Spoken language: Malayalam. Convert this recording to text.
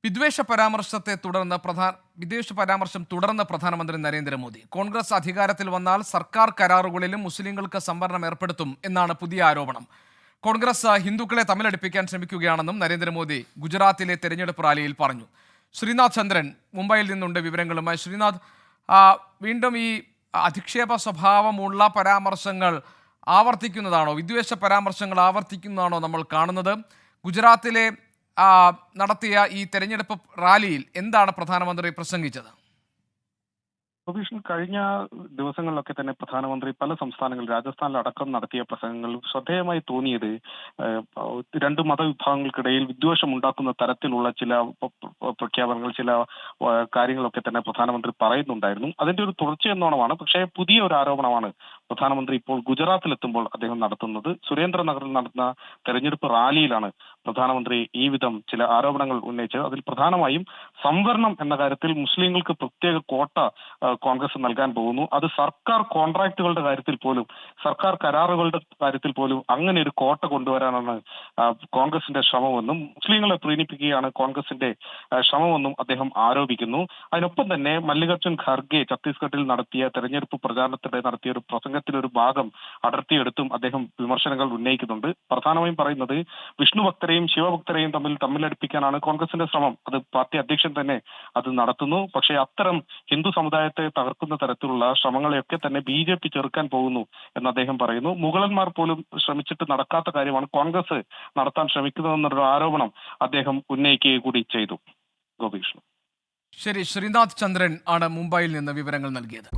വിദ്വേഷ പരാമർശം തുടർന്ന് പ്രധാനമന്ത്രി നരേന്ദ്രമോദി. കോൺഗ്രസ് അധികാരത്തിൽ വന്നാൽ സർക്കാർ കരാറുകളിലും മുസ്ലിങ്ങൾക്ക് സംവരണം ഏർപ്പെടുത്തും എന്നാണ് പുതിയ ആരോപണം. കോൺഗ്രസ് ഹിന്ദുക്കളെ തമ്മിലടിപ്പിക്കാൻ ശ്രമിക്കുകയാണെന്നും നരേന്ദ്രമോദി ഗുജറാത്തിലെ തെരഞ്ഞെടുപ്പ് റാലിയിൽ പറഞ്ഞു. ശ്രീനാഥ് ചന്ദ്രൻ മുംബൈയിൽ നിന്നുണ്ട് വിവരങ്ങളുമായി. ശ്രീനാഥ്, വീണ്ടും ഈ അധിക്ഷേപ സ്വഭാവമുള്ള പരാമർശങ്ങൾ ആവർത്തിക്കുന്നതാണോ, വിദ്വേഷ പരാമർശങ്ങൾ ആവർത്തിക്കുന്നതാണോ നമ്മൾ കാണുന്നത്? ഗുജറാത്തിലെ നടത്തിയ ഈ തെരഞ്ഞെടുപ്പ് റാലിയിൽ എന്താണ് പ്രധാനമന്ത്രി പ്രസംഗിച്ചത്? കഴിഞ്ഞ ദിവസങ്ങളിലൊക്കെ തന്നെ പ്രധാനമന്ത്രി പല സംസ്ഥാനങ്ങളിൽ, രാജസ്ഥാനിലടക്കം നടത്തിയ പ്രസംഗങ്ങൾ ശ്രദ്ധേയമായി തോന്നിയത് രണ്ട് മതവിഭാഗങ്ങൾക്കിടയിൽ വിദ്വേഷം ഉണ്ടാക്കുന്ന തരത്തിലുള്ള ചില പ്രഖ്യാപനങ്ങൾ, ചില കാര്യങ്ങളൊക്കെ തന്നെ പ്രധാനമന്ത്രി പറയുന്നുണ്ടായിരുന്നു. അതിന്റെ ഒരു തുടർച്ചയെന്നോണമാണ്. പക്ഷേ പുതിയ ഒരു ആരോപണമാണ് പ്രധാനമന്ത്രി ഇപ്പോൾ ഗുജറാത്തിലെത്തുമ്പോൾ അദ്ദേഹം നടത്തുന്നത്. സുരേന്ദ്രനഗറിൽ നടന്ന തെരഞ്ഞെടുപ്പ് റാലിയിലാണ് പ്രധാനമന്ത്രി ഈ വിധം ചില ആരോപണങ്ങൾ ഉന്നയിച്ചത്. അതിൽ പ്രധാനമായും സംവരണം എന്ന കാര്യത്തിൽ മുസ്ലിങ്ങൾക്ക് പ്രത്യേക കോട്ട കോൺഗ്രസ് നൽകാൻ പോകുന്നു. അത് സർക്കാർ കോൺട്രാക്ടുകളുടെ കാര്യത്തിൽ പോലും, സർക്കാർ കരാറുകളുടെ കാര്യത്തിൽ പോലും അങ്ങനെ ഒരു കോട്ട കൊണ്ടുവരാനാണ് കോൺഗ്രസിന്റെ ശ്രമമെന്നും, മുസ്ലിങ്ങളെ പ്രീണിപ്പിക്കുകയാണ് കോൺഗ്രസിന്റെ ശ്രമമെന്നും അദ്ദേഹം ആരോപിക്കുന്നു. അതിനൊപ്പം തന്നെ മല്ലികാർജുൻ ഖാർഗെ ഛത്തീസ്ഗഡിൽ നടത്തിയ തെരഞ്ഞെടുപ്പ് പ്രചാരണത്തിനിടെ നടത്തിയ ഒരു പ്രസംഗത്തിലൊരു ഭാഗം അടർത്തിയെടുത്തും അദ്ദേഹം വിമർശനങ്ങൾ ഉന്നയിക്കുന്നുണ്ട്. പ്രധാനമായും പറയുന്നത് വിഷ്ണു ഭക്തരെയും ശിവഭക്തരെയും തമ്മിലടിപ്പിക്കാനാണ് കോൺഗ്രസിന്റെ ശ്രമം. അത് പാർട്ടി അധ്യക്ഷൻ തന്നെ അത് നടത്തുന്നു. പക്ഷേ അത്തരം ഹിന്ദു സമുദായത്തെ തകർക്കുന്ന തരത്തിലുള്ള ശ്രമങ്ങളെയൊക്കെ തന്നെ BJP ചെറുക്കാൻ പോകുന്നു എന്ന് അദ്ദേഹം പറയുന്നു. മുഗളന്മാർ പോലും ശ്രമിച്ചിട്ട് നടക്കാത്ത കാര്യമാണ് കോൺഗ്രസ് നടത്താൻ ശ്രമിക്കുന്നതെന്നൊരു ആരോപണം അദ്ദേഹം ഉന്നയിക്കുകയും കൂടി ചെയ്തു. ഗോപികൃഷ്ണൻ. ശരി, ശ്രീനാഥ് ചന്ദ്രൻ ആണ് മുംബൈയിൽ നിന്ന് വിവരങ്ങൾ നൽകിയത്.